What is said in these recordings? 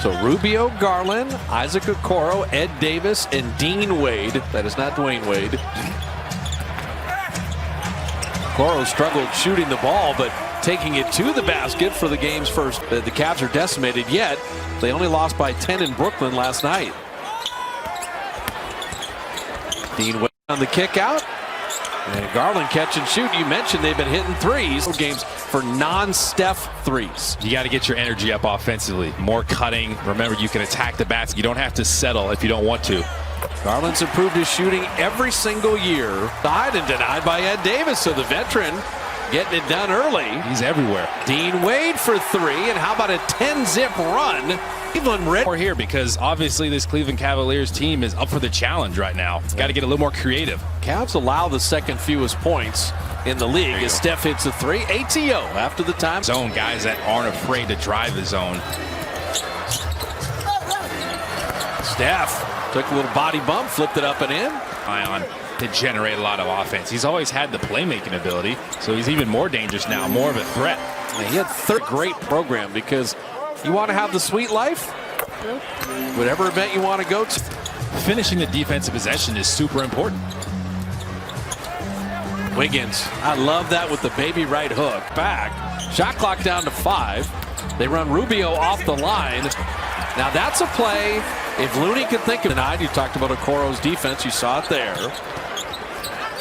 So Rubio, Garland, Isaac Okoro, Ed Davis, and Dean Wade. That is not Dwayne Wade. Okoro struggled shooting the ball, but taking it to the basket for the game's first. The Cavs are decimated, yet they only lost by 10 in Brooklyn last night. Dean Wade on the kick out. And Garland catch and shoot. You mentioned they've been hitting threes. Games for non-Steph threes. You got to get your energy up offensively. More cutting. Remember, you can attack the basket. You don't have to settle if you don't want to. Garland's improved his shooting every single year. Died and denied by Ed Davis, so the veteran getting it done early. He's everywhere. Dean Wade for three, and how about a 10-zip run? Cleveland red. We're here because obviously this Cleveland Cavaliers team is up for the challenge right now. It's got to get a little more creative. Cavs allow the second fewest points in the league as Steph hits a three. ATO after the time. Zone guys that aren't afraid to drive the zone. Steph took a little body bump, flipped it up and in. Ion to generate a lot of offense. He's always had the playmaking ability, so he's even more dangerous now, more of a threat. He had third great program because you want to have the sweet life, whatever event you want to go to. Finishing the defensive possession is super important. Wiggins, I love that with the baby right hook. Back, shot clock down to 5. They run Rubio off the line. Now that's a play. If Looney could think of tonight, you talked about Okoro's defense. You saw it there.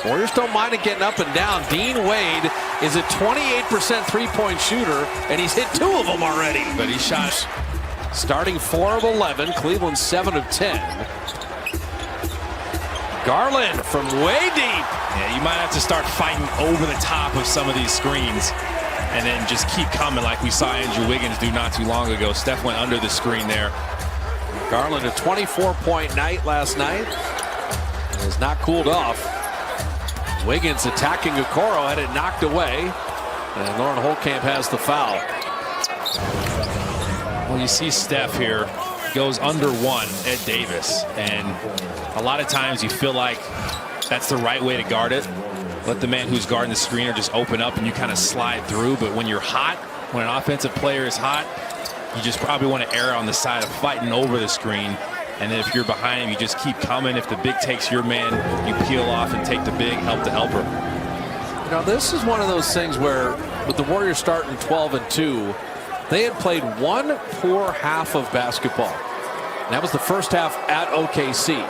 Warriors don't mind it getting up and down. Dean Wade is a 28% three-point shooter, and he's hit 2 of them already. But he shot. Starting 4 of 11, Cleveland 7 of 10. Garland from way deep. Yeah, you might have to start fighting over the top of some of these screens and then just keep coming like we saw Andrew Wiggins do not too long ago. Steph went under the screen there. Garland a 24-point night last night. It has not cooled off. Wiggins attacking Okoro, had it knocked away. And Lauren Holtkamp has the foul. Well, you see Steph here goes under one, Ed Davis. And a lot of times you feel like that's the right way to guard it. Let the man who's guarding the screen or just open up and you kind of slide through. But when you're hot, when an offensive player is hot, you just probably want to err on the side of fighting over the screen. And then if you're behind him, you just keep coming. If the big takes your man, you peel off and take the big, help the helper. You know, this is one of those things where with the Warriors starting 12-2, they had played one poor half of basketball. And that was the first half at OKC.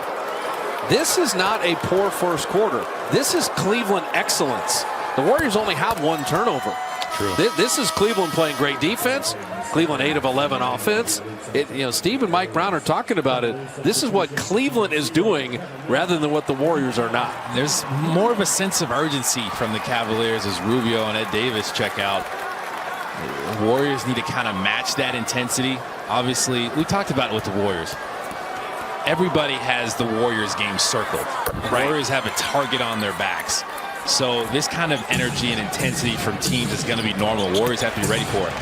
This is not a poor first quarter. This is Cleveland excellence. The Warriors only have 1 turnover. True. This is Cleveland playing great defense. Cleveland 8 of 11 offense. Steve and Mike Brown are talking about it. This is what Cleveland is doing rather than what the Warriors are not. There's more of a sense of urgency from the Cavaliers as Rubio and Ed Davis check out. The Warriors need to kind of match that intensity. Obviously, we talked about it with the Warriors. Everybody has the Warriors game circled. The Warriors have a target on their backs. So this kind of energy and intensity from teams is going to be normal. Warriors have to be ready for it.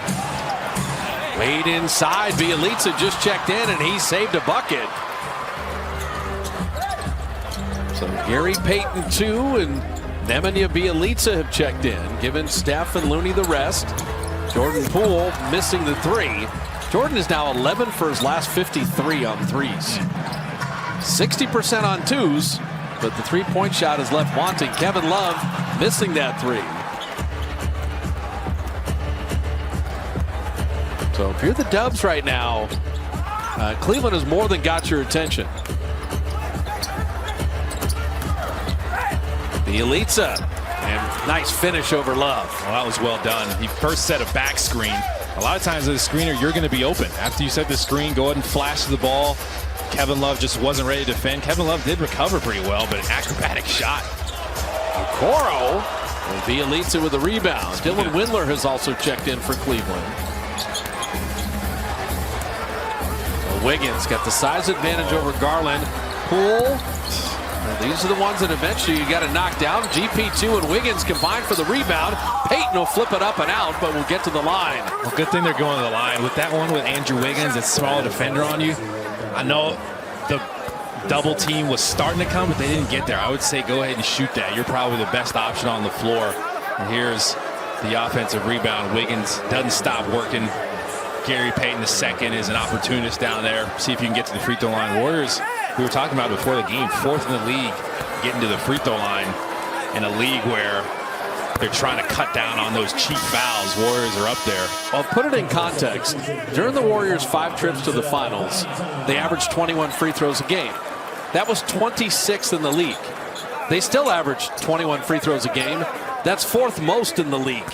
Wade inside. Bielitsa just checked in, and he saved a bucket. So Gary Payton, 2, and Nemanja Bielitsa have checked in, giving Steph and Looney the rest. Jordan Poole missing the 3. Jordan is now 11 for his last 53 on threes. 60% on 2s, but the three-point shot is left wanting. Kevin Love missing that 3. So if you're the Dubs right now, Cleveland has more than got your attention. Bielitsa, and nice finish over Love. Well, that was well done. He first set a back screen. A lot of times as a screener, you're going to be open. After you set the screen, go ahead and flash the ball. Kevin Love just wasn't ready to defend. Kevin Love did recover pretty well, but an acrobatic shot. Okoro and Bielitsa with a rebound. Dylan Windler has also checked in for Cleveland. Wiggins got the size advantage over Garland. Poole. These are the ones that eventually you got to knock down. GP2 and Wiggins combined for the rebound. Payton will flip it up and out, but will get to the line. Well, good thing they're going to the line. With that one with Andrew Wiggins, that's smaller defender on you. I know the double team was starting to come, but they didn't get there. I would say go ahead and shoot that. You're probably the best option on the floor. And here's the offensive rebound. Wiggins doesn't stop working. Gary Payton II is an opportunist down there. See if you can get to the free throw line. Warriors, we were talking about before the game, 4th in the league getting to the free throw line in a league where they're trying to cut down on those cheap fouls. Warriors are up there. Well, put it in context. During the Warriors' 5 trips to the finals, they averaged 21 free throws a game. That was 26th in the league. They still averaged 21 free throws a game. That's 4th most in the league.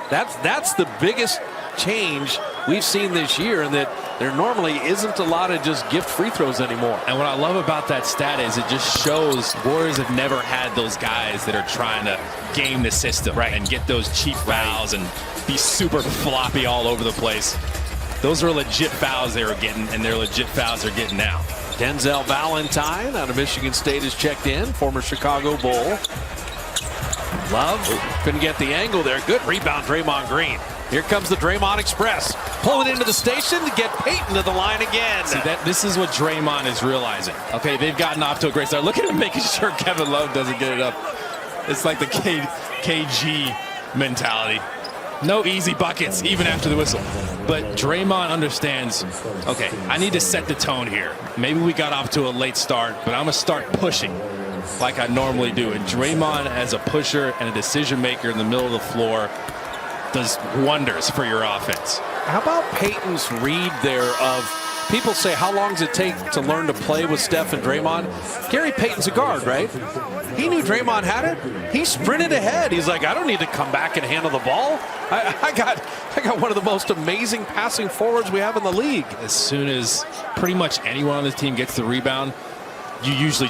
That's the biggest change we've seen this year, and that there normally isn't a lot of just gift free throws anymore. And what I love about that stat is it just shows Warriors have never had those guys that are trying to game the system and get those cheap fouls and be super floppy all over the place. Those are legit fouls they were getting, and they're legit fouls they're getting now. Denzel Valentine out of Michigan State is checked in, former Chicago Bull. Love couldn't get the angle there. Good rebound, Draymond Green. Here comes the Draymond Express. Pulling into the station to get Payton to the line again. See, this is what Draymond is realizing. Okay, they've gotten off to a great start. Look at him making sure Kevin Love doesn't get it up. It's like the KG mentality. No easy buckets, even after the whistle. But Draymond understands, okay, I need to set the tone here. Maybe we got off to a late start, but I'm going to start pushing like I normally do. And Draymond, as a pusher and a decision maker in the middle of the floor, does wonders for your offense. How about Payton's read there of, people say, how long does it take to learn to play with Steph and Draymond? Gary Payton's a guard, right? He knew Draymond had it. He sprinted ahead. He's like, I don't need to come back and handle the ball. I got one of the most amazing passing forwards we have in the league. As soon as pretty much anyone on this team gets the rebound, you usually